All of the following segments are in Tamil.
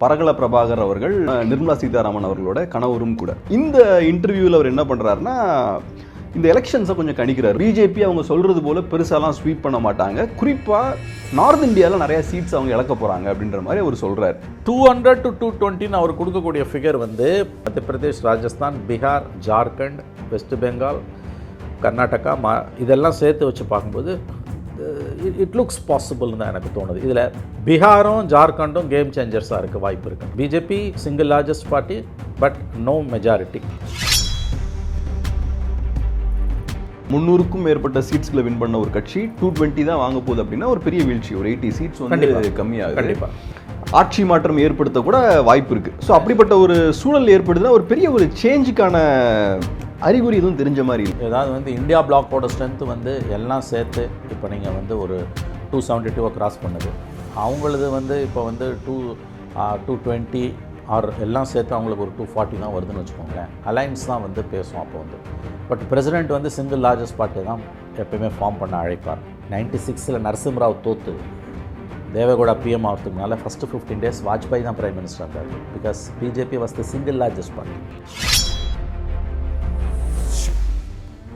பரகல பிரபாகர் அவர்கள் நிர்மலா சீதாராமன் அவர்களோட கணவரும் கூட. இந்த இன்டர்வியூவில் அவர் என்ன பண்ணுறாருன்னா, இந்த எலெக்ஷன்ஸை கொஞ்சம் கணிக்கிறார். பிஜேபி அவங்க சொல்கிறது போல் பெருசாலாம் ஸ்வீப் பண்ண மாட்டாங்க, குறிப்பாக நார்த் இந்தியாவில் நிறையா சீட்ஸ் அவங்க இழக்க போகிறாங்க அப்படின்ற மாதிரி அவர் சொல்கிறார். 200 to 220 அவர் கொடுக்கக்கூடிய ஃபிகர் வந்து மத்திய பிரதேஷ், ராஜஸ்தான், பீகார், ஜார்க்கண்ட், வெஸ்ட் பெங்கால், கர்நாடகா, இதெல்லாம் சேர்த்து வச்சு பார்க்கும்போது இட் லுக்ஸ் பாசிபிள்னு தான் எனக்கு தோணுது. இதில் பீகாரும் ஜார்க்கண்டும் கேம் சேஞ்சர்ஸாக இருக்க வாய்ப்பு இருக்குது. BJP single largest party, but no majority. 300க்கும் மேற்பட்ட சீட்ஸ்களை வின் பண்ண ஒரு கட்சி 220 தான் வாங்க போகுது அப்படின்னா ஒரு பெரிய வீழ்ச்சி. ஒரு 80 சீட்ஸ் வந்து கம்மியாகுது. கண்டிப்பாக ஆட்சி மாற்றம் ஏற்படுத்த கூட வாய்ப்பு இருக்குது. ஸோ அப்படிப்பட்ட ஒரு சூழல் ஏற்படுதுன்னா ஒரு பெரிய ஒரு சேஞ்சுக்கான அறிகுறி எதுவும் தெரிஞ்ச மாதிரி இல்லை. ஏதாவது வந்து இந்தியா பிளாக்கோட ஸ்ட்ரென்த்து வந்து எல்லாம் சேர்த்து இப்போ நீங்கள் வந்து ஒரு 272 கிராஸ் பண்ணுது. அவங்களது வந்து இப்போ வந்து 220 ஆர் எல்லாம் சேர்த்து அவங்களுக்கு ஒரு 240 தான் வருதுன்னு வச்சுக்கோங்களேன். அலைன்ஸ் தான் வந்து பேசும் அப்போ வந்து. பட் பிரசிடெண்ட் வந்து சிங்கிள் லார்ஜஸ்ட் பார்ட்டி தான் எப்பயுமே ஃபார்ம் பண்ண அழைப்பார். 96 நரசிம்மராவ் தோத்து தேவகவுடா பிஎம் ஆகிறதுக்குனால ஃபஸ்ட்டு 15 days வாஜ்பாய் தான் பிரைம் மினிஸ்டர் இருந்தார். Because BJP was the single largest party.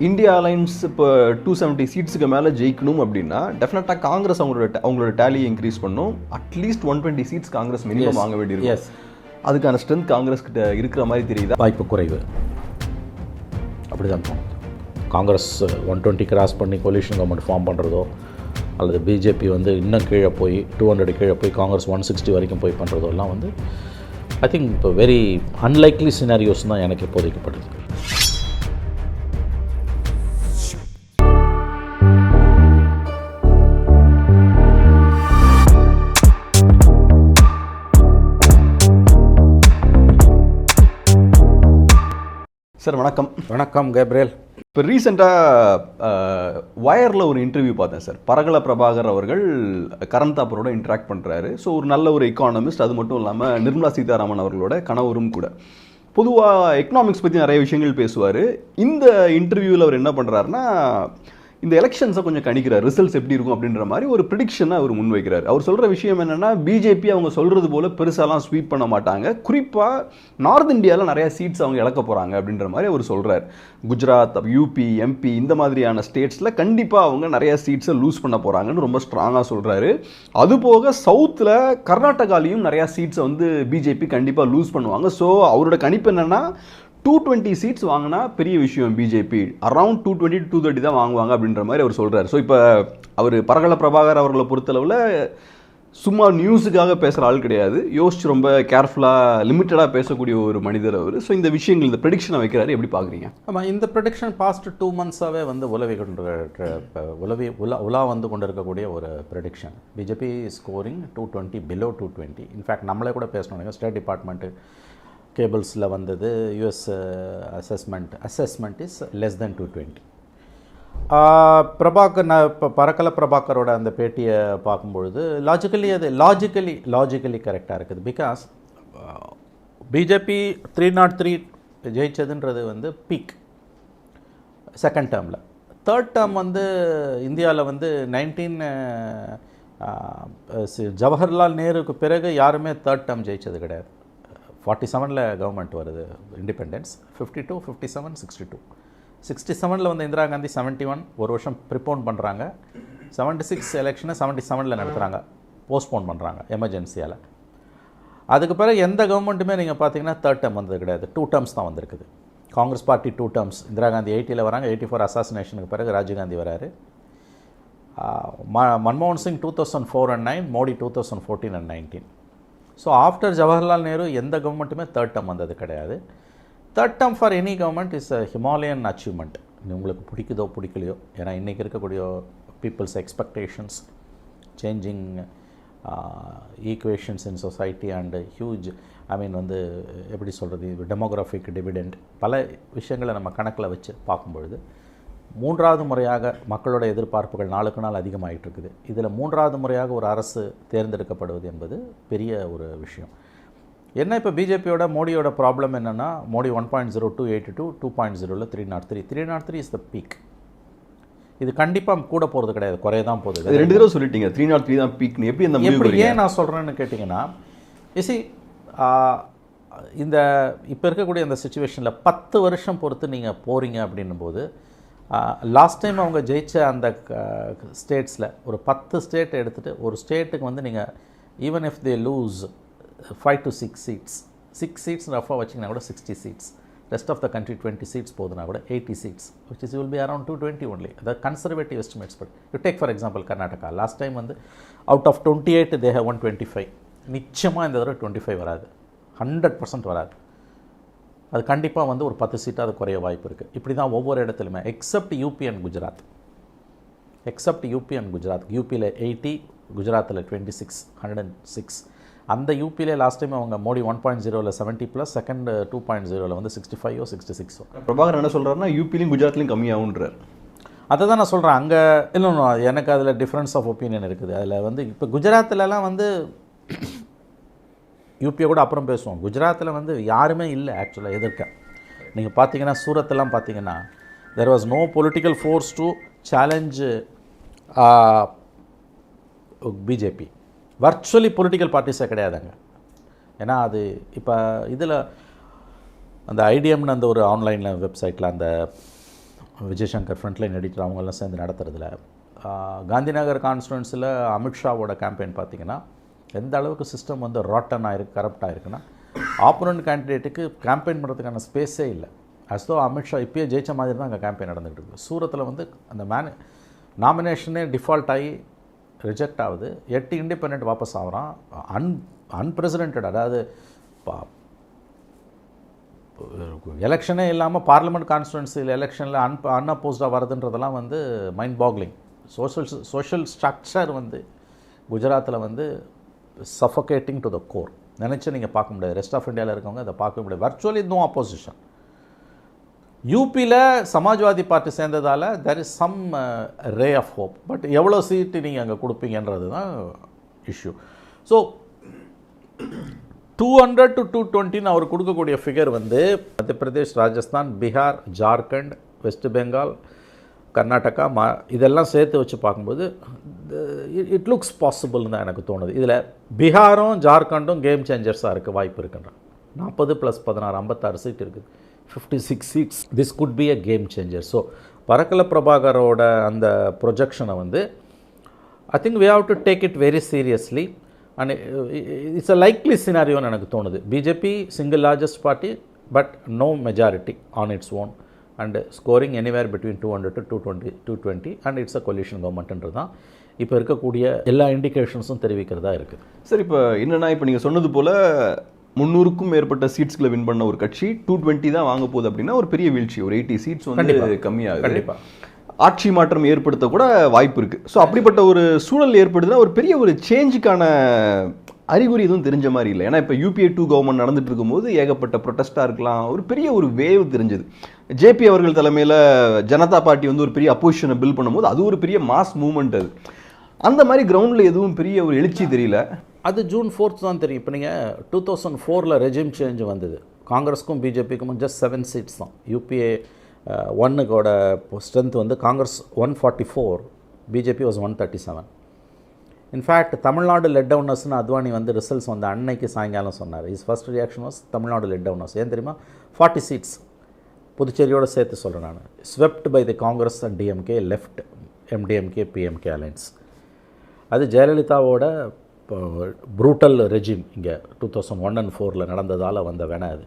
India alliance இப்போ 270 சீட்ஸுக்கு மேலே ஜெயிக்கணும் அப்படின்னா டெஃபினட்டாக காங்கிரஸ் அவங்களோட டேலியை இன்க்ரீஸ் பண்ணும். அட்லீஸ்ட் 120 சீட்ஸ் காங்கிரஸ் மினிமம் வாங்க வேண்டியிருக்கும். எஸ், அதுக்கான ஸ்ட்ரென்த் காங்கிரஸ் கிட்ட இருக்கிற மாதிரி தெரியுதா? வாய்ப்பு குறைவு. அப்படி தான் தோணும். காங்கிரஸ் 120 கிராஸ் பண்ணி கோலிஷன் கவர்மெண்ட் ஃபார்ம் பண்ணுறதோ, அல்லது பிஜேபி வந்து இன்னும் கீழே போய் 200 கீழே போய் காங்கிரஸ் 160 வரைக்கும் போய் பண்ணுறதோ எல்லாம் வந்து ஐ திங்க் இப்போ வெரி அன்லைக்லி சினாரியோஸ் தான் எனக்கு இப்போதைக்கப்படுது. சார் வணக்கம். வணக்கம் கேப்ரியல். இப்போ ரீசெண்டாக வயரில் ஒரு இன்டர்வியூ பார்த்தேன் சார். பரகல பிரபாகர் அவர்கள் கரண் தாப்பரோட இன்ட்ராக்ட் பண்ணுறாரு. ஸோ ஒரு நல்ல ஒரு எக்கானமிஸ்ட், அது மட்டும் இல்லாமல் நிர்மலா சீதாராமன் அவர்களோட கணவரும் கூட. பொதுவாக எக்கனாமிக்ஸ் பற்றி நிறைய விஷயங்கள் பேசுவார். இந்த இன்டர்வியூவில் அவர் என்ன பண்ணுறாருன்னா, இந்த எலெக்ஷன்ஸை கொஞ்சம் கணிக்கிறார், ரிசல்ட்ஸ் எப்படி இருக்கும் அப்படின்ற மாதிரி ஒரு ப்ரிடிக்ஷனை அவர் முன்வைக்கிறார். அவர் சொல்கிற விஷயம் என்னென்னா, பிஜேபி அவங்க சொல்கிறது போல் பெருசாலாம் ஸ்வீப் பண்ண மாட்டாங்க, குறிப்பாக நார்த் இந்தியாவில் நிறையா சீட்ஸ் அவங்க இழக்க போகிறாங்க அப்படின்ற மாதிரி அவர் சொல்கிறார். குஜராத், யூபி, எம்பி இந்த மாதிரியான ஸ்டேட்ஸில் கண்டிப்பாக அவங்க நிறையா சீட்ஸை லூஸ் பண்ண போகிறாங்கன்னு ரொம்ப ஸ்ட்ராங்காக சொல்கிறாரு. அதுபோக சவுத்தில் கர்நாடகாலையும் நிறையா சீட்ஸை வந்து பிஜேபி கண்டிப்பாக லூஸ் பண்ணுவாங்க. ஸோ அவரோட கணிப்பு என்னென்னா 220 சீட்ஸ் வாங்கினா பெரிய விஷயம். பிஜேபி அரௌண்ட் 220 to 230 தான் வாங்குவாங்க அப்படின்ற மாதிரி அவர் சொல்கிறார். ஸோ இப்போ அவர் பரகல பிரபாகர் அவர்களை பொறுத்தளவில் சும்மா நியூஸுக்காக பேசுகிற ஆள் கிடையாது. யோசிச்சு ரொம்ப கேர்ஃபுல்லாக லிமிட்டடாக பேசக்கூடிய ஒரு மனிதர் அவர். ஸோ இந்த விஷயங்கள், இந்த ப்ரெடிக்ஷனை வைக்கிறாரு, எப்படி பார்க்குறீங்க? ஆமாம், இந்த ப்ரெடிக்ஷன் பாஸ்ட் 2 months-ஆகவே வந்து உலா வந்து கொண்டு இருக்கக்கூடிய ஒரு prediction. BJP scoring 220 below 220. In fact நம்மளே கூட பேசணும். ஸ்டேட் டிபார்ட்மெண்ட்டு கேபிள்ஸில் வந்தது US assessment is less than 220. Prabhakar, நான் இப்போ பரகல பிரபாகரோட அந்த பேட்டியை பார்க்கும்பொழுது லாஜிக்கலி கரெக்டாக இருக்குது. பிகாஸ் பிஜேபி 303 ஜெயிச்சதுன்றது வந்து பீக் செகண்ட் டேர்மில். தேர்ட் டேர்ம் வந்து இந்தியாவில் வந்து ஜவஹர்லால் நேருக்கு பிறகு யாருமே தேர்ட் டேர்ம் ஜெயிச்சது கிடையாது. 47 கவர்மெண்ட் வருது இண்டிபெண்டன்ஸ், 52, 57, 62. 67 வந்து இந்திரா காந்தி 71 ஒரு வருஷம் ப்ரிப்போன் பண்ணுறாங்க. 76 எலெக்ஷனை 77 நடத்துகிறாங்க, போஸ்ட்போன் பண்ணுறாங்க எமர்ஜென்சியால். அதுக்கு பிறகு எந்த கவர்மெண்ட்டுமே நீங்கள் பார்த்தீங்கன்னா தேர்ட் டேர்ம் வந்தது கிடையாது. 2 terms தான் வந்திருக்குது. Congress party 2 terms. இந்திரா காந்தி 80 வராங்க, 84 அசாசினேஷனுக்கு பிறகு ராஜீவ்காந்தி வராரு. மன்மோகன் Singh 2004 and 9, Modi 2014 and 19. So after Jawaharlal Nehru எந்த கவர்மெண்ட்டுமே தேர்ட் டேர்ம் வந்தது கிடையாது. Third term for any government is a Himalayan achievement. உங்களுக்கு பிடிக்குதோ பிடிக்கலையோ, ஏன்னா இன்றைக்கி இருக்கக்கூடிய people's expectations, changing equations in society and huge வந்து எப்படி சொல்கிறது, டெமோகிராஃபிக் டிவிடெண்ட், பல விஷயங்களை நம்ம கணக்கில் வச்சு பார்க்கும்பொழுது 3வது முறையாக மக்களோட எதிர்பார்ப்புகள் நாளுக்கு நாள் அதிகமாகிட்டு இருக்குது. இதில் 3வது முறையாக ஒரு அரசு தேர்ந்தெடுக்கப்படுவது என்பது பெரிய ஒரு விஷயம். என்ன இப்போ பிஜேபியோட மோடியோட ப்ராப்ளம் என்னென்னா, மோடி 1.0 282, 2.0 303. 303 is the peak. இது கண்டிப்பாக கூட போகிறது கிடையாது, குறைய தான் போகுது. 2 தடவை சொல்லிட்டீங்க 303 தான் பீக்னு. எப்படி அந்த எப்படி ஏன் நான் சொல்கிறேன்னு கேட்டிங்கன்னா, இசி இந்த இப்போ இருக்கக்கூடிய அந்த சுச்சுவேஷனில் 10 வருஷம் பொறுத்து நீங்கள் போகிறீங்க அப்படின்னும் போது லாஸ்ட் டைம் அவங்க ஜெயிச்ச அந்த ஸ்டேட்ஸில் ஒரு 10 ஸ்டேட் எடுத்துகிட்டு ஒரு ஸ்டேட்டுக்கு வந்து நீங்கள் even if they lose 5 to 6 seats 6 seats ரஃபாக வச்சிங்கன்னா கூட 60 seats rest of the country 20 seats போதுனா கூட 80 seats which is will be around 220 only. The conservative estimates, but you take for example Karnataka, last time வந்து out of 28 they have 125. நிச்சயமாக இந்த தடவை 25 வராது, 100% வராது. அது கண்டிப்பாக வந்து ஒரு 10 சீட்டாக அது குறைய வாய்ப்பு இருக்குது. இப்படி தான் ஒவ்வொரு இடத்துலையுமே எக்ஸப்ட் யூபி அண்ட் குஜராத். யூபியில் 80, குஜராத்தில் 26, 106. அந்த யூபியில் லாஸ்ட் டைம் அவங்க மோடி 1.0ல 70+, செகண்ட் 2.0ல வந்து 65 66. பிரபாகர் என்ன சொல்கிறாருன்னா யூபிலையும் குஜராத்லையும் கம்மியாகுன்றார். அதை தான் நான் சொல்கிறேன். அங்கே இன்னும் எனக்கு அதில் டிஃப்ரென்ஸ் ஆஃப் ஒப்பீனியன் இருக்குது. அதில் வந்து இப்போ குஜராத்திலலாம் வந்து யூபியை கூட அப்புறம் பேசுவோம். குஜராத்தில் வந்து யாருமே இல்லை ஆக்சுவலாக எதிர்க்க. நீங்கள் பார்த்தீங்கன்னா சூரத்தெல்லாம் பார்த்தீங்கன்னா there was no political force to challenge BJP. Virtually political பார்ட்டிஸே கிடையாதுங்க. ஏன்னா அது இப்போ இதில் அந்த ஐடிஎம்னு அந்த ஒரு ஆன்லைனில் வெப்சைட்டில் அந்த விஜய்சங்கர் ஃப்ரண்ட்லைன் எடிட்டர் அவங்கெல்லாம் சேர்ந்து நடத்துறதுல காந்திநகர் கான்ஸ்டுவன்ஸில் அமித்ஷாவோட கேம்பெயின் பார்த்திங்கன்னா எந்த அளவுக்கு சிஸ்டம் வந்து ராட்டன் ஆகிருக்கு, கரப்ட் ஆகிருக்குன்னா ஆப்போனன்ட் கேண்டிடேட்டுக்கு கேம்பெயின் பண்ணுறதுக்கான ஸ்பேஸே இல்லை. அஸ்தோ அமித்ஷா இப்போயே ஜெயிச்ச மாதிரி தான் அங்கே கேம்பெயின் நடந்துகிட்டு இருக்குது. சூரத்தில் வந்து அந்த நாமினேஷனே டிஃபால்ட் ஆகி ரிஜெக்ட் ஆகுது. 8 இண்டிபெண்ட் வாபஸ் ஆகிறான். அன்பிரசிடென்டட், அதாவது எலெக்ஷனே இல்லாமல் பார்லிமெண்ட் கான்ஸ்டுவன்சியில் எலெக்ஷனில் அன்அப்போஸ்டாக வருதுன்றதெல்லாம் வந்து மைண்ட் பாக்லிங். சோஷியல் ஸ்ட்ரக்சர் வந்து குஜராத்தில் வந்து சஃபோகேட்டிங் டு த கோர். நினச்சி நீங்கள் பார்க்க முடியாது. ரெஸ்ட் ஆஃப் இந்தியாவில் இருக்கவங்க அதை பார்க்க முடியாது. Virtually no opposition. யூபியில் சமாஜ்வாதி பார்ட்டி சேர்ந்ததால் there is some ray of hope. But எவ்வளோ சீட்டு நீங்கள் அங்கே கொடுப்பீங்கன்றது தான் இஷ்யூ. ஸோ 200 to 220 அவர் கொடுக்கக்கூடிய ஃபிகர் வந்து மத்திய பிரதேஷ், ராஜஸ்தான், பீகார், ஜார்க்கண்ட், வெஸ்ட் பெங்கால், கர்நாடகா, இதெல்லாம் சேர்த்து வச்சு பார்க்கும்போது இட் லுக்ஸ் பாசிபிள்னு தான் எனக்கு தோணுது. இதில் பீகாரும் ஜார்க்கண்டும் கேம் சேஞ்சர்ஸாக இருக்க வாய்ப்பு இருக்குன்ற 40 + 16 56 சீட் இருக்குது. 56 seats. This could be a game changer. So பரக்கல பிரபாகரோட அந்த ப்ரொஜெக்ஷனை வந்து I think we have to take it very seriously and it's a likely scenario எனக்கு தோணுது. BJP single largest party but no majority on its own and scoring anywhere between 200 to 220 and it's a coalition governmentன்றது தான் இப்போ இருக்கக்கூடிய எல்லா இண்டிகேஷன்ஸும் தெரிவிக்கிறதா இருக்குது. சார், இப்போ என்னென்னா இப்போ நீங்கள் சொன்னது போல் 300க்கும் மேற்பட்ட சீட்ஸ்களை வின் பண்ண ஒரு கட்சி 220 தான் வாங்க போகுது அப்படின்னா ஒரு பெரிய வீழ்ச்சி. ஒரு 80 சீட்ஸ் வந்து கம்மியாகுது. கண்டிப்பாக ஆட்சி மாற்றம் ஏற்படுத்த கூட வாய்ப்பு இருக்குது. ஸோ அப்படிப்பட்ட ஒரு சூழல் ஏற்படுதுன்னா ஒரு பெரிய ஒரு சேஞ்சுக்கான அறிகுறி எதுவும் தெரிஞ்ச மாதிரி இல்லை. ஏன்னா இப்போ UPA 2 கவர்மெண்ட் நடந்துட்டு இருக்கும்போது ஏகப்பட்ட ப்ரொட்டஸ்டாக இருக்கலாம். ஒரு பெரிய ஒரு வேவ் தெரிஞ்சது. ஜேபி அவர்கள் தலைமையில் ஜனதா பார்ட்டி வந்து ஒரு பெரிய அப்போசிஷனை பில்ட் பண்ணும்போது அது ஒரு பெரிய மாஸ் மூவ்மெண்ட். அது அந்த மாதிரி கிரவுண்டில் எதுவும் பெரிய ஒரு எழுச்சி தெரியல. அது June 4th தான் தெரியும். இப்போ நீங்கள் 2004ல் ரெஜிம் சேஞ்ச் வந்தது. காங்கிரஸுக்கும் பிஜேபிக்கும் just 7 seats தான். UPA 1க்கோட ஸ்ட்ரென்த் வந்து Congress 144, BJP was 137. In fact Tamil Nadu let டவுனர்ஸ்னு அத்வானி வந்து ரிசல்ட்ஸ் வந்து அன்னைக்கு சாயங்காலம் சொன்னார். His first reaction was Tamil Nadu let downers. ஏன் தெரியுமா? 40 seats புதுச்சேரியோடு சேர்த்து சொல்கிறேன் நான். Swept by the Congress and DMK left MDMK PMK alliance. அது ஜெயலலிதாவோட ப்ரூட்டல் ரெஜிம் இங்கே 2001 and 4ல் நடந்ததால் வந்த வேணா. அது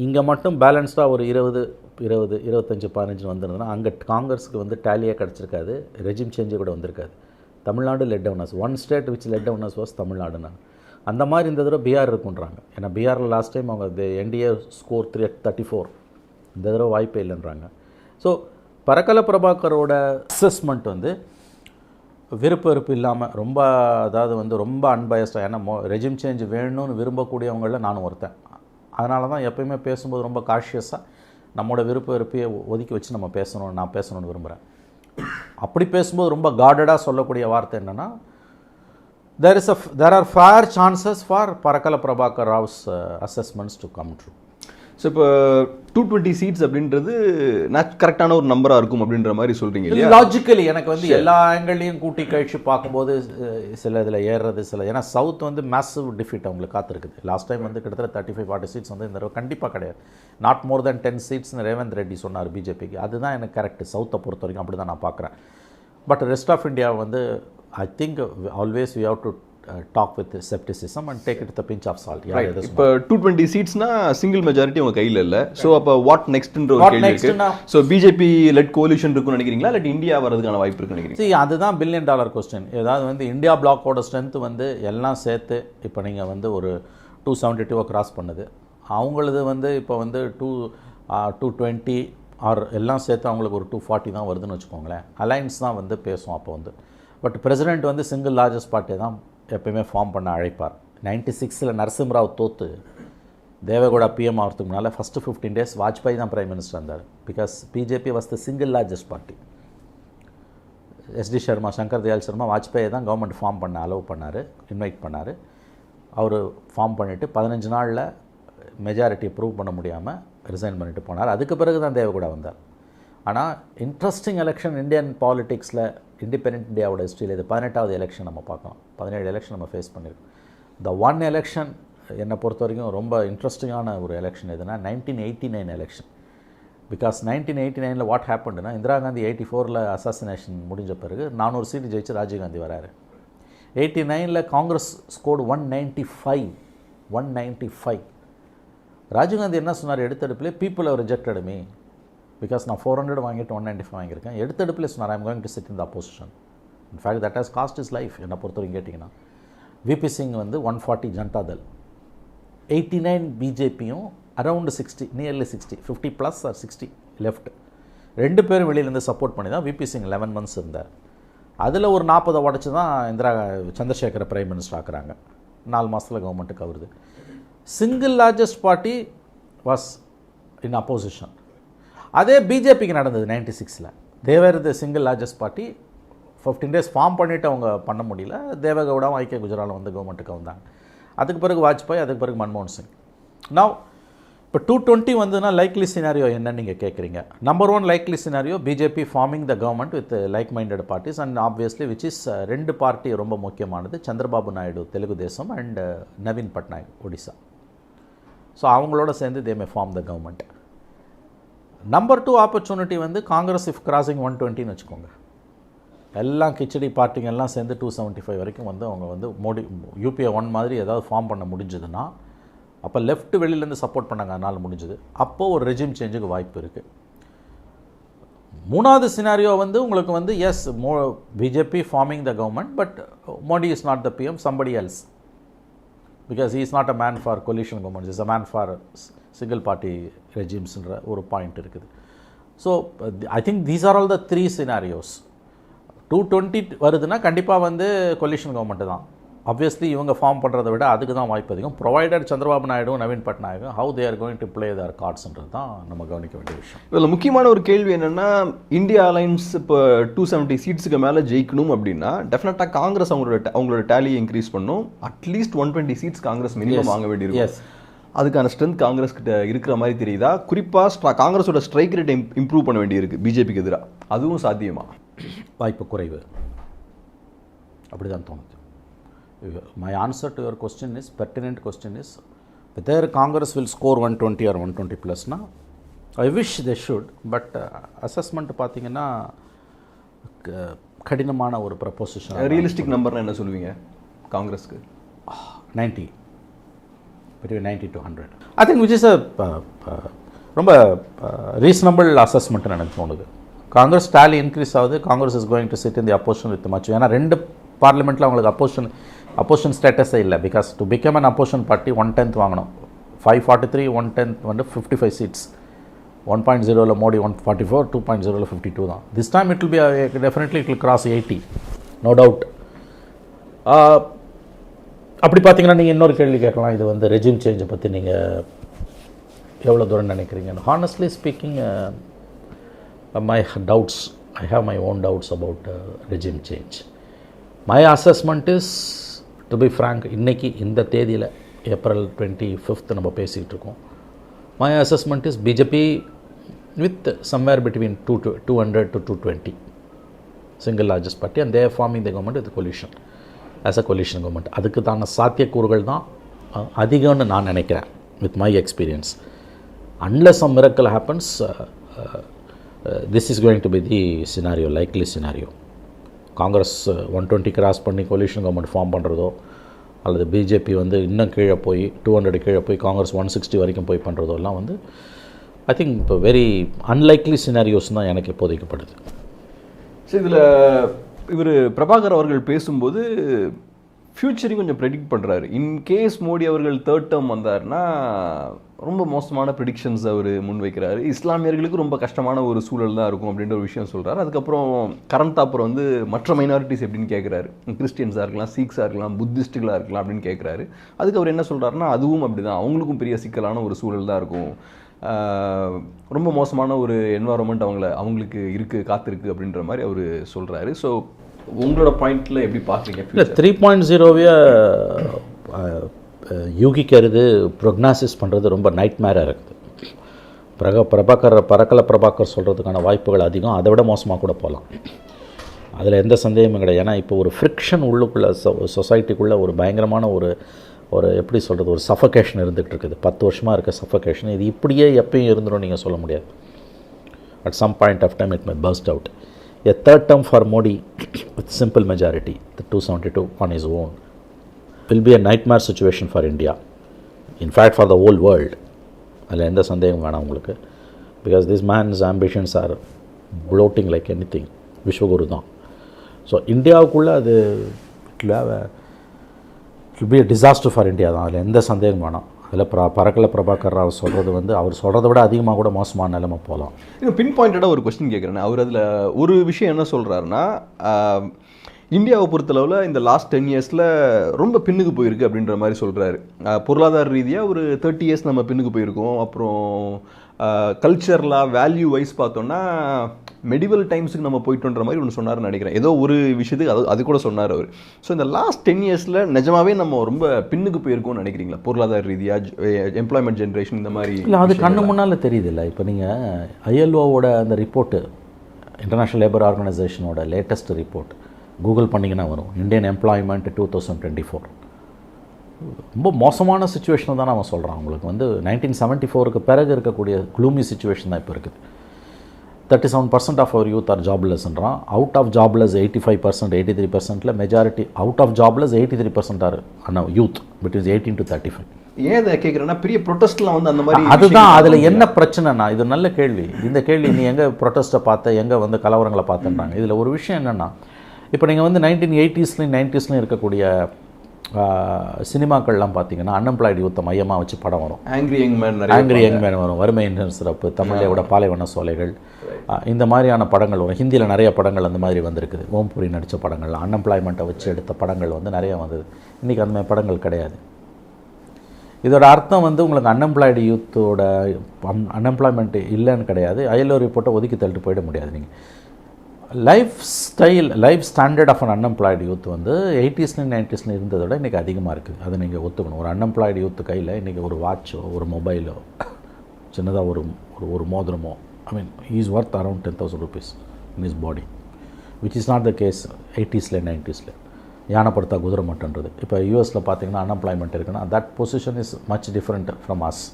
இங்கே மட்டும் பேலன்ஸ்டாக ஒரு 20 25 15 வந்திருந்ததுன்னா அங்கே காங்கிரஸுக்கு வந்து டேலியாக கிடச்சிருக்காது. ரெஜிம் சேஞ்சு கூட வந்திருக்காது. Tamil Nadu let downers, one state which let downers was தமிழ்நாடுன்னு. அந்த மாதிரி இந்த தடவை பீகார் இருக்குன்றாங்க. ஏன்னா பீகாரில் லாஸ்ட் டைம் அவங்க NDA ஸ்கோர் 34, இந்த தடவை வாய்ப்பே இல்லைன்றாங்க. ஸோ பரக்கல பிரபாகரோட அசஸ்மெண்ட் வந்து விருப்ப வெறுப்பு இல்லாமல் ரொம்ப, அதாவது வந்து ரொம்ப அன்பயஸ்டாக. ஏன்னா ரெஜிம் சேஞ்ச் வேணும்னு விரும்பக்கூடியவங்களில் நானும் ஒருத்தன். அதனால தான் எப்போயுமே பேசும்போது ரொம்ப காஷியஸாக நம்மளோட விருப்ப வெறுப்பையை ஒதுக்கி வச்சு நம்ம நான் பேசணும்னு விரும்புகிறேன். அப்படி பேசும்போது ரொம்ப கார்டடாக சொல்லக்கூடிய வார்த்தை என்னென்னா, there are fair chances for Parakala Prabhakar Rao's assessments to come true. So இப்போ 220 சீட்ஸ் அப்படின்றது கரெக்டான ஒரு நம்பராக இருக்கும் அப்படின்ற மாதிரி சொல்கிறீங்க இல்லையா? லாஜிக்கலி எனக்கு வந்து எல்லா ஆங்கிள்லையும் கூட்டி கழிச்சு பார்க்கும்போது சில இதில் ஏறுறது சில, ஏன்னா சவுத் வந்து மேசிவ் டிஃபீட் அவங்களுக்கு காத்திருக்குது. லாஸ்ட் டைம் வந்து கிட்டத்தட்ட 35-40 சீட்ஸ் வந்து இந்த தடவை கண்டிப்பாக கிடையாது. நாட் மோர் தென் 10 சீட்ஸ்னு ரேவந்த் ரெட்டி சொன்னார் பிஜேபிக்கு. அதுதான் எனக்கு கரெக்ட். சவுத்தை பொறுத்த வரைக்கும் அப்படி தான் நான் பார்க்குறேன். பட் ரெஸ்ட் ஆஃப் இந்தியா வந்து I think always we have to talk with scepticism and take it with pinch of salt. இப்போ 220 சீட்ஸ்னா சிங்கிள் மெஜாரிட்டி உங்க கையில் இல்லை. ஸோ அப்போ வாட் நெக்ஸ்ட்ன்ற ஒரு கேள்வி இருக்கு. ஸோ பிஜேபி லெட் கோலிஷன் இருக்குன்னு நினைக்கிறீங்களா, இல்லை இந்தியா வரதுக்கான வாய்ப்பு இருக்குன்னு நினைக்கிறீங்க? அதுதான் $1 பில்லியன் கொஸ்டின். ஏதாவது வந்து இந்தியா பிளாக்கோட ஸ்ட்ரென்த் வந்து எல்லாம் சேர்த்து இப்போ நீங்கள் வந்து ஒரு 272 கிராஸ் பண்ணுது. அவங்களது வந்து இப்போ வந்து 220 ஆர் எல்லாம் சேர்த்து அவங்களுக்கு ஒரு 240 தான் வருதுன்னு வச்சுக்கோங்களேன். அலைன்ஸ் தான் வந்து பேசும் அப்போ வந்து. பட் பிரசிடென்ட் வந்து சிங்கிள் லார்ஜஸ்ட் பார்ட்டி தான் எப்பயுமே ஃபார்ம் பண்ண அழைப்பார். 96 நரசிம்மராவ் தோத்து தேவகவுடா பிஎம் ஆகிறதுக்கு முன்னால் ஃபஸ்ட்டு 15 days வாஜ்பாய் தான் பிரைம் மினிஸ்டர் இருந்தார். Because BJP was the single largest party. S D Sharma, Shankar Dayal Sharma வாஜ்பாயை தான் கவர்மெண்ட் ஃபார்ம் பண்ண அலோவ் பண்ணார், இன்வைட் பண்ணார். அவர் ஃபார்ம் பண்ணிவிட்டு 15 நாளில் மெஜாரிட்டியை ப்ரூவ் பண்ண முடியாமல் ரிசைன் பண்ணிட்டு போனார். அதுக்கு பிறகு தான் தேவகவுடா வந்தார். ஆனால் இன்ட்ரெஸ்டிங் எலெக்ஷன் இந்தியன் பாலிடிக்ஸில் இண்டிபெண்டன்ட் இந்தியாவோட ஹிஸ்ட்ரியில் இது 18வது எலெக்ஷன் நம்ம பார்க்கலாம். 17 எலெக்ஷன் நம்ம ஃபேஸ் பண்ணியிருக்கோம். இந்த ஒன் எலெக்ஷன் என்னை பொறுத்த வரைக்கும் ரொம்ப இன்ட்ரெஸ்டிங்கான ஒரு எலெக்ஷன் எதுனா 1989 எலெக்ஷன். பிகாஸ் 1989 வாட் ஹேப்பண்டுனா, இந்திரா காந்தி 84 அசாசினேஷன் முடிஞ்ச பிறகு 400 சீட்டு ஜெயிச்சு ராஜீவ்காந்தி வராரு. 89 காங்கிரஸ் ஸ்கோர்டு 195. ராஜீவ்காந்தி என்ன சொன்னார் எடுத்தெடுப்பிலே, people have rejected me because நான் 400 வாங்கிட்டு 195 வாங்கியிருக்கேன். எடுத்தெடுப்பில் சொன்னார் I am going to sit in the opposition. In fact that has cost his life. என்னை பொறுத்த வரைக்கும் கேட்டிங்கன்னா விபி சிங் வந்து 140 ஜனதா தள், 89 பிஜேபியும் அரவுண்டு 60, நியர்லி 60, 50+ ஆர் 60 லெஃப்ட். 2 பேரும் வெளியிலேருந்து சப்போர்ட் பண்ணி தான் விபி சிங் 11 months இருந்தார். அதில் ஒரு 40 உடச்சி தான் சந்திரசேகரை பிரைம் மினிஸ்டர் ஆக்குறாங்க. 4 மாதத்தில் கவர்மெண்ட்டுக்கு வருது. Single largest party was in opposition. அதே பிஜேபிக்கு நடந்தது 96. They were the single largest party. 15 days form பண்ணிவிட்டு அவங்க பண்ண முடியல. தேவகவுடாவும் ஐக்கிய குஜராலும் வந்து கவர்மெண்ட்டுக்கு வந்தாங்க. அதுக்கு பிறகு வாஜ்பாய், அதுக்கு பிறகு மன்மோகன் சிங். நான் இப்போ 220 வந்துன்னா லைக்லி சினாரியோ என்னன்னு நீங்கள் கேட்குறீங்க. Number 1 likely scenario BJP forming the government with like minded parties and obviously which is 2 party ரொம்ப முக்கியமானது, சந்திரபாபு நாயுடு தெலுங்கு தேசம் அண்ட் நவீன் பட்நாயக் ஒடிசா. ஸோ அவங்களோட சேர்ந்து they may form the government. Number 2 opportunity வந்து காங்கிரஸ் இஃப் கிராசிங் 120ன்னு வச்சுக்கோங்க. எல்லாம் கிச்சடி பார்ட்டிங்க எல்லாம் சேர்ந்து 275 வரைக்கும் வந்து அவங்க வந்து மோடி UPA 1 மாதிரி ஏதாவது ஃபார்ம் பண்ண முடிஞ்சதுன்னா, அப்போ லெஃப்ட் வெளியிலேருந்து சப்போர்ட் பண்ணாங்க, அதனால் முடிஞ்சது. அப்போது ஒரு ரெஜிம் சேஞ்சுக்கு வாய்ப்பு இருக்குது. 3வது சினாரியோ வந்து உங்களுக்கு வந்து as BJP forming the government but Modi is not the PM, somebody else. Because he is not a man for coalition government, he is a man for single party regimesன்ற ஒரு பாயிண்ட் இருக்குது. So I think these are all the 3 scenarios. 220 வருதுன்னா கண்டிப்பாக வந்து coalition கவர்மெண்ட்டு தான். ஆப்வியஸ்லி இவங்க ஃபார்ம் பண்ணுறதை விட அதுக்கு தான் வாய்ப்பு அதிகம். Provided Chandrababu Naidu, Naveen Patnaik how they are going to play their கார்ட்ஸ்ன்றது தான் நம்ம கவனிக்க வேண்டிய விஷயம். இதில் முக்கியமான ஒரு கேள்வி என்னென்னா, இந்தியா அலைன்ஸ் இப்போ 270 சீட்ஸுக்கு மேலே ஜெயிக்கணும் அப்படின்னா டெஃபினட்டாக காங்கிரஸ் அவங்களோட டேலியை இன்க்ரீஸ் பண்ணும். அட்லீஸ்ட் 120 சீட்ஸ் காங்கிரஸ் மினிமம் வாங்க வேண்டியிருக்கும். அதுக்கான ஸ்ட்ரென்த் காங்கிரஸ் கிட்ட இருக்கிற மாதிரி தெரியுதா? குறிப்பாக காங்கிரஸோட ஸ்ட்ரைக் ரேட் இம்ப்ரூவ் பண்ண வேண்டியிருக்கு பிஜேபிக்கு எதிராக. அதுவும் சாத்தியமா? வாய்ப்பு குறைவு, அப்படி தான் தோணுது. My answer to your question is, pertinent question is, whether Congress will score 120 or 120 plus na, I wish they should, but assessment பார்த்தீங்கன்னா கடினமான ஒரு ப்ரப்போசிஷன். ரியலிஸ்டிக் நம்பர்னா என்ன சொல்லுவீங்க காங்கிரஸ்க்கு? 90, between 90 to 100. I think which is a ரொம்ப ரீசனபிள் அசஸ்மெண்ட்னு எனக்கு தோணுது. காங்கிரஸ் டேலி இன்க்ரீஸ் ஆகுது, Congress is going to sit in the opposition with much. ஏன்னா 2 பார்லிமெண்ட்டில் அவங்களுக்கு அப்போசிஷன் ஸ்டேட்டஸே இல்லை. Because to become an opposition party 1/10 வாங்கணும். 543, 1/10 வந்து 55 சீட்ஸ். 1.0ல மோடி 144, 2.0ல 52 தான். This time it will be definitely it will cross 80, no doubt. அப்படி பார்த்தீங்கன்னா நீங்கள் இன்னொரு கேள்வி கேட்கலாம், இது வந்து ரெஜிம் சேஞ்சை பற்றி நீங்கள் எவ்வளோ தூரம் நினைக்கிறீங்க? Honestly speaking, my doubts, I have my own doubts about regime change. My assessment is, to be frank, இன்னைக்கு இந்த தேதியில் April 25th நம்ம பேசிகிட்டு இருக்கோம். My assessment is BJP with somewhere between 200 to 220, single largest party, and they are forming the government with the coalition, as a coalition government. அதுக்கு தான சாத்தியக்கூறுகள் தான் அதிகம்னு நான் நினைக்கிறேன் with my experience. Unless some miracle happens, this is going to be the scenario, likely scenario. Congress 120 cross பண்ணி coalition government ஃபார்ம் பண்ணுறதோ, அல்லது பிஜேபி வந்து இன்னும் கீழே போய் 200 கீழே போய் காங்கிரஸ் 160 வரைக்கும் போய் பண்ணுறதெல்லாம் வந்து ஐ திங்க் இப்போ வெரி அன்லைக்லி சினாரியோஸ் தான் எனக்கு இப்போதைக்கப்படுது. ஸோ இதில் இவர் பிரபாகர் அவர்கள் பேசும்போது ஃப்யூச்சரையும் கொஞ்சம் ப்ரெடிக்ட் பண்ணுறாரு. இன்கேஸ் மோடி அவர்கள் தேர்ட் டேர்ம் வந்தார்னா ரொம்ப மோசமான ப்ரிடிக்ஷன்ஸ் அவர் முன்வைக்கிறாரு. இஸ்லாமியர்களுக்கு ரொம்ப கஷ்டமான ஒரு சூழல் தான் இருக்கும் அப்படின்ற ஒரு விஷயம் சொல்கிறார். அதுக்கப்புறம் கரண் தாப்பர் வந்து மற்ற மைனாரிட்டிஸ் எப்படின்னு கேட்குறாரு. கிறிஸ்டியன்ஸாக இருக்கலாம், சீக்ஸாக இருக்கலாம், புத்திஸ்ட்டுகளாக இருக்கலாம் அப்படின்னு கேட்குறாரு. அதுக்கு அவர் என்ன சொல்கிறாருன்னா, அதுவும் அப்படி தான், அவங்களுக்கும் பெரிய சிக்கலான ஒரு சூழல் தான் இருக்கும், ரொம்ப மோசமான ஒரு என்வாரன்மெண்ட் அவங்களுக்கு இருக்குது, காத்திருக்கு அப்படின்ற மாதிரி அவர் சொல்கிறாரு. ஸோ உங்களோட பாயிண்டில் எப்படி பார்க்குறீங்க? இல்லை 3.0வே யூகிக்கிறது, ப்ரொக்னாசிஸ் பண்ணுறது ரொம்ப நைட்மேராக இருக்குது. பரக்கல பிரபாகர் சொல்கிறதுக்கான வாய்ப்புகள் அதிகம், அதை விட மோசமாக கூட போகலாம், அதில் எந்த சந்தேகமும் கிடையாது. ஏன்னா இப்போ ஒரு ஃப்ரிக்ஷன் உள்ளுக்குள்ளே சொசைட்டிக்குள்ளே ஒரு பயங்கரமான ஒரு எப்படி சொல்கிறது, ஒரு சஃபகேஷன் இருந்துகிட்டு இருக்குது. 10 வருஷமாக இருக்க சஃபகேஷன் இது இப்படியே எப்பயும் இருந்துடும் நீங்கள் சொல்ல முடியாது. At some point of time it may burst out. A third term for Modi with simple majority, the 272 on his own, will be a nightmare situation for India. In fact, for the whole world. அதில் எந்த சந்தேகம் வேணாம் உங்களுக்கு. Because this man's ambitions are bloating like anything. Vishwaguru தான். ஸோ இந்தியாவுக்குள்ளே அது it will be a disaster for India தான், அதில் எந்த சந்தேகம் வேணாம். அதில் பரக்கல பிரபாகர் ராவ் சொல்கிறது வந்து அவர் சொல்கிறத விட அதிகமாக கூட மோசமான நிலைமை போகலாம். இன்னும் பின் பாயிண்டடாக ஒரு கொஸ்டின் கேட்குறேன். அவர் அதில் ஒரு விஷயம் என்ன சொல்கிறாருன்னா, இந்தியாவை பொறுத்தளவில் இந்த லாஸ்ட் 10 இயர்ஸில் ரொம்ப பின்னுக்கு போயிருக்கு அப்படின்ற மாதிரி சொல்கிறாரு. பொருளாதார ரீதியாக ஒரு 30 இயர்ஸ் நம்ம பின்னுக்கு போயிருக்கோம். அப்புறம் கல்ச்சரலாக வேல்யூ வைஸ் பார்த்தோன்னா மெடிவல் டைம்ஸுக்கு நம்ம போயிட்டோன்ற மாதிரி ஒன்று சொன்னார்னு நினைக்கிறேன். ஏதோ ஒரு விஷயத்துக்கு அது கூட சொன்னார் அவர். ஸோ இந்த லாஸ்ட் 10 இயர்ஸில் நிஜமாவே நம்ம ரொம்ப பின்னுக்கு போயிருக்கோம்னு நினைக்கிறீங்களா? பொருளாதார ரீதியாக, எம்ப்ளாய்மெண்ட் ஜென்ரேஷன், இந்த மாதிரி. இல்லை, அது கண்ணு முன்னால் தெரியுது இல்லை. இப்போ நீங்கள் ஐஎல்ஓவோட அந்த ரிப்போர்ட்டு, இன்டர்நேஷ்னல் லேபர் ஆர்கனைசேஷனோட லேட்டஸ்ட் ரிப்போர்ட் கூகுள் பண்ணிங்கன்னா வரும். இந்தியன் எம்ப்ளாய்மெண்ட் 2024 ரொம்ப மோசமான சுச்சுவேஷனை தான் அவன் சொல்கிறான். உங்களுக்கு வந்து 1974க்கு பிறகு இருக்கக்கூடிய க்ளூமி சுச்சுவேஷன் தான் இப்போ இருக்குது. 37% ஆஃப் அவர் யூத் ஆர் ஜாப்லெஸ்ன்றான். அவுட் ஆஃப் ஜாப்லெஸ் 85%, 83%ல majority out of jobless 83% are ஆனால் யூத் பிட்வீன் 18 to 35. ஏன் இதை கேட்குறேன்னா, பெரிய ப்ரொட்டஸ்ட்லாம் வந்து அந்த மாதிரி அதுதான் அதில் என்ன பிரச்சனைனா, இது நல்ல கேள்வி. இந்த கேள்வி நீ எங்கே ப்ரொட்டஸ்ட்டை பார்த்த, எங்கே வந்து கலவரங்களை பார்த்துன்றாங்க. இதில் ஒரு விஷயம் என்னென்னா, இப்போ நீங்கள் வந்து 1980ஸ்லையும் 90ஸ்லையும் இருக்கக்கூடிய சினிமாக்கள்லாம் பார்த்தீங்கன்னா அன்எம்ப்ளாய்டு யூத்தை மையமாக வச்சு படம் வரும். ஆங்கிரி யங் மேன் வரும், வறுமை சிறப்பு, தமிழோட பாலைவன சோலைகள், இந்த மாதிரியான படங்கள் வரும். ஹிந்தியில் நிறைய படங்கள் அந்த மாதிரி வந்திருக்குது. ஓம்புரி நடித்த படங்கள், அன்எம்ப்ளாய்மெண்ட்டை வச்சு எடுத்த படங்கள் வந்து நிறைய வந்தது. இன்றைக்கி அந்த மாதிரி படங்கள் கிடையாது. இதோட அர்த்தம் வந்து உங்களுக்கு அன்எம்ப்ளாய்டு யூத்தோட அன்எம்ப்ளாய்மெண்ட் இல்லைன்னு கிடையாது. ஐஎல்ஓ ரிப்போர்ட்டை ஒதுக்கி தள்ளிட்டு போயிட முடியாது. நீங்கள் life standard of un unemployed youth வந்து 80ஸ்லையும் 90ஸ்லையும் இருந்ததை விட இன்றைக்கி அதிகமாக இருக்குது. அதை நீங்கள் ஒத்துக்கணும். ஒரு அன்எம்ப்ளாய்டு யூத்து கையில் இன்றைக்கி ஒரு வாட்சோ, ஒரு மொபைலோ, சின்னதாக ஒரு மோதிரமோ, I mean is worth around 10,000 rupees in his body, which is not the case 80ஸ்ல 90ஸ்ல. யானைப்படுத்தா குதிரை மட்டுன்றது. இப்போ யூஎஸில் பார்த்தீங்கன்னா அன்எம்ப்ளாய்மெண்ட் இருக்குன்னா that position is much different from us.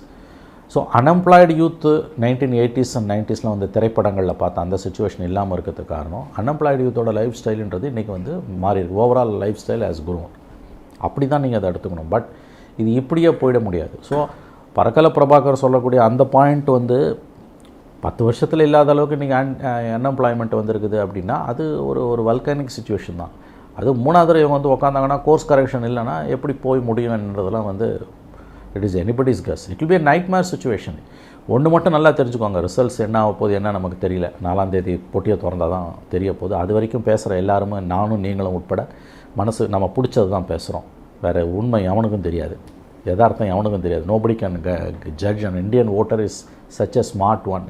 So unemployed youth 1980s and 90ஸ்ல வந்து திரைப்படங்களில் பார்த்த அந்த சுச்சுவேஷன் இல்லாமல் இருக்கிறதுக்கு காரணம் அன்எம்ப்ளாய்டு யூத்தோட லைஃப் ஸ்டைலுன்றது இன்றைக்கி வந்து மாறி இருக்கு. Overall life style has grown. அப்படி தான் நீங்கள் அதை எடுத்துக்கணும். பட் இது இப்படியே போயிட முடியாது. ஸோ பரக்கல பிரபாகர் சொல்லக்கூடிய அந்த பாயிண்ட் வந்து 10 வருஷத்தில் இல்லாத அளவுக்கு நீங்கள் அன்எம்ப்ளாய்மெண்ட் வந்திருக்குது அப்படின்னா அது ஒரு வல்கானிக் சுச்சுவேஷன் தான். அது மூணாவது இவங்க வந்து உட்காந்தாங்கன்னா கோர்ஸ் கரெக்ஷன் இல்லைன்னா எப்படி போய் முடியும்ன்றதெல்லாம் வந்து இட் இஸ் எனிபடிஸ் கஸ். It will B a nightmare situation. ஒன்று மட்டும் நல்லா தெரிஞ்சுக்கோங்க, ரிசல்ட்ஸ் என்ன ஆக போகுது என்ன நமக்கு தெரியல. 4ஆம் தேதி பொட்டியை திறந்தால் தான் தெரிய போகுது. அது வரைக்கும் பேசுகிற எல்லாருமே, நானும் நீங்களும் உட்பட, மனசு நம்ம பிடிச்சது தான் பேசுகிறோம். வேறு உண்மை எவனுக்கும் தெரியாது, யதார்த்தம் எவனுக்கும் தெரியாது. nobody can judge an Indian voter is such a smart one.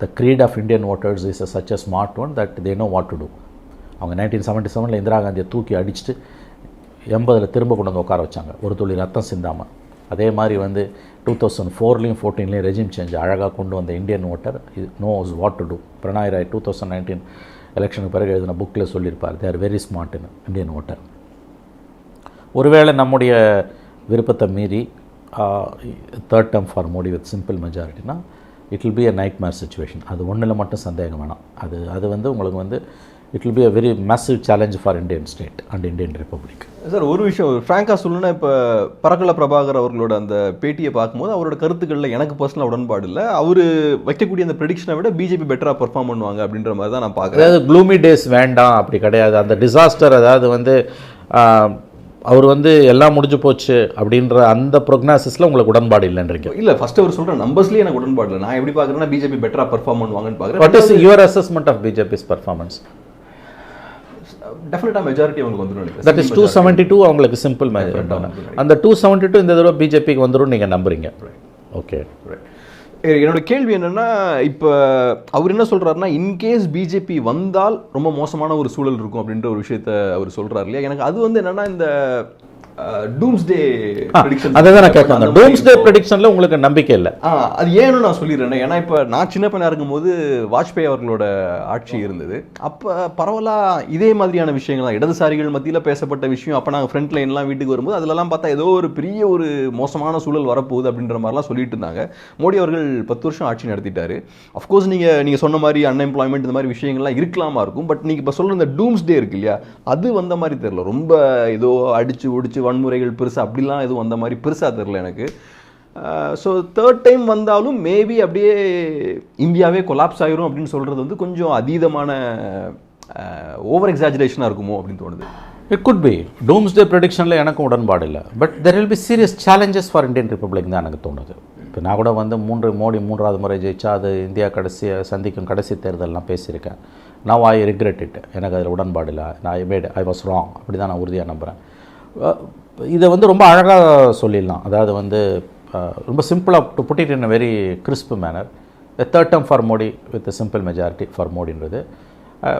The creed of Indian voters is such a smart one that they know what to do. அவங்க 1977 இந்திரா காந்தியை தூக்கி அடிச்சுட்டு 80 திரும்ப கொண்டு வந்து உட்கார வச்சாங்க, ஒரு துளி ரத்தம் சிந்தாமல். அதே மாதிரி வந்து 2004லையும் 14லையும் ரெஜிம் சேஞ்ச் அழகாக கொண்டு வந்த Indian voter knows what to do. Prannoy Roy 2019 எலெக்ஷனுக்கு பிறகு எழுதின புக்கில் சொல்லியிருப்பார், they are very smart in Indian voter. ஒருவேளை நம்முடைய விருப்பத்தை மீறி third term for Modi with simple மெஜாரிட்டினா it will be a nightmare situation. அது ஒன்றில் மட்டும் சந்தேகம் வேணாம். அது வந்து உங்களுக்கு வந்து it will be a very massive challenge for Indian state and Indian republic. Sir ஒரு விஷயம் ஃப்ராங்காக சொல்லணும்னா, இப்போ பரகல பிரபாகர் அவர்களோட அந்த பேட்டியை பார்க்கும்போது அவரோட கருத்துக்களில் எனக்கு பர்சனலாக உடன்பாடு இல்லை. அவர் வைக்கக்கூடிய அந்த ப்ரெடிக்ஷனை விட பிஜேபி பெட்டராக பெர்ஃபார்ம் பண்ணுவாங்க அப்படின்ற மாதிரி தான் நான் பார்க்குறேன். அதாவது க்ளூமி டேஸ் வேண்டாம், அப்படி கிடையாது. அந்த டிசாஸ்டர், அதாவது வந்து அவர் வந்து எல்லாம் முடிஞ்சு போச்சு அப்படின்ற அந்த ப்ரோக்னாசிஸில் உங்களுக்கு உடன்பாடு இல்லைன்றீங்க? இல்லை, ஃபர்ஸ்ட் அவர் சொல்கிற நம்பர்ஸ்லேயே எனக்கு உடன்பாடு இல்லை. நான் எப்படி பார்க்குறேன்னா பிஜேபி பெட்டராக பெர்ஃபார்ம் பண்ணுவாங்கன்னு பார்க்குறேன். What is your assessment of BJP's performance? டெஃபினட்டாக மெஜாரிட்டி அவங்களுக்கு வந்துடும். தட் இஸ் 272 அவங்களுக்கு சிம்பிள் மெஜாரிட்டி. அந்த 272 இந்த தடவை பிஜேபிக்கு வந்துடும் நீங்கள் நம்புறீங்க? ஓகே. என்னோட கேள்வி என்னன்னா, இப்போ அவர் என்ன சொல்றாருன்னா, இன்கேஸ் பிஜேபி வந்தால் ரொம்ப மோசமான ஒரு சூழல் இருக்கும் அப்படின்ற ஒரு விஷயத்த அவர் சொல்றாரு இல்லையா. எனக்கு அது வந்து என்னன்னா, இந்த டூம்ஸ்டே ப்ரெடிக்ஷன், அதை தான் நான் கேட்கறேன். டூம்ஸ்டே ப்ரெடிக்ஷன்ல உங்களுக்கு நம்பிக்கை இல்லை? அது ஏன்னு நான் சொல்லிடுறேன். ஏன்னா இப்போ நான் சின்ன பையனா இருக்கும்போது வாஜ்பாய் அவர்களோட ஆட்சி இருந்தது. அப்போ பரவலாக இதே மாதிரியான விஷயங்கள் தான் இடதுசாரிகள் மத்தியில் பேசப்பட்ட விஷயம். அப்போ நாங்கள் ஃப்ரண்ட் லைன்லாம் வீட்டுக்கு வரும்போது அதிலலாம் பார்த்தா ஏதோ ஒரு பெரிய ஒரு மோசமான சூழல் வரப்போகுது அப்படின்ற மாதிரிலாம் சொல்லிட்டு இருந்தாங்க. மோடி அவர்கள் 10 வருஷம் ஆட்சி நடத்திட்டாரு. அஃப்கோர்ஸ் நீங்கள் சொன்ன மாதிரி அன்எம்ப்ளாய்மெண்ட் இந்த மாதிரி விஷயங்கள்லாம் இருக்கலாமா இருக்கும். பட் நீங்கள் இப்போ சொல்கிற இந்த டூம்ஸ்டே இருக்கு இல்லையா, அது வந்த மாதிரி தெரியல. ரொம்ப ஏதோ அடிச்சு ஒடிச்சு வன்முறைகள் பெருசாக அப்படிலாம் எதுவும் வந்த மாதிரி பெருசாக தெரில எனக்கு. ஸோ தேர்ட் டைம் வந்தாலும் மேபி அப்படியே இந்தியாவே கொலாப்ஸ் ஆகிரும் அப்படின்னு சொல்கிறது வந்து கொஞ்சம் அதீதமான ஓவர் எக்ஸாஜரேஷனாக இருக்குமோ அப்படின்னு தோணுது. It could be. டூம்ஸ்டே ப்ரெடிக்ஷனில் எனக்கும் உடன்பாடு இல்லை. But there will be serious challenges for Indian republic தான் எனக்கு தோணுது. இப்போ நான் கூட வந்து மோடி 3வது முறை ஜெயிச்சா அது இந்தியா சந்திக்கும் கடைசி தேர்தலெலாம் பேசியிருக்கேன். Now I regret it. எனக்கு அதில் உடன்பாடு இல்லை. ஐ வாஸ் ராங் அப்படி தான் நான் உறுதியாக நம்புகிறேன். இதை வந்து ரொம்ப அழகாக சொல்லிடலாம். அதாவது வந்து ரொம்ப சிம்பிளாக to put it in a very crisp manner, third term for Modi with simple majority for மோடின்றது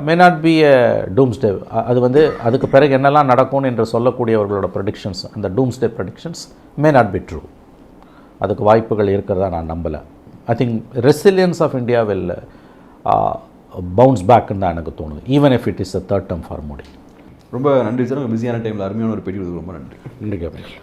may not be a doomsday. அது வந்து அதுக்கு பிறகு என்னெல்லாம் நடக்கும்னு என்று சொல்லக்கூடியவர்களோட ப்ரெடிக்ஷன்ஸ், அந்த doomsday predictions may not be true. அதுக்கு வாய்ப்புகள் இருக்கிறதா நான் நம்பலை. I think resilience of India will bounce பேக்குன்னு தான் எனக்கு தோணுது, even if it is a third term for Modi. ரொம்ப நன்றி சார். பிஸியான டைமில் அருமையான ஒரு பேட்டி கொடுத்து ரொம்ப நன்றி. நன்றி.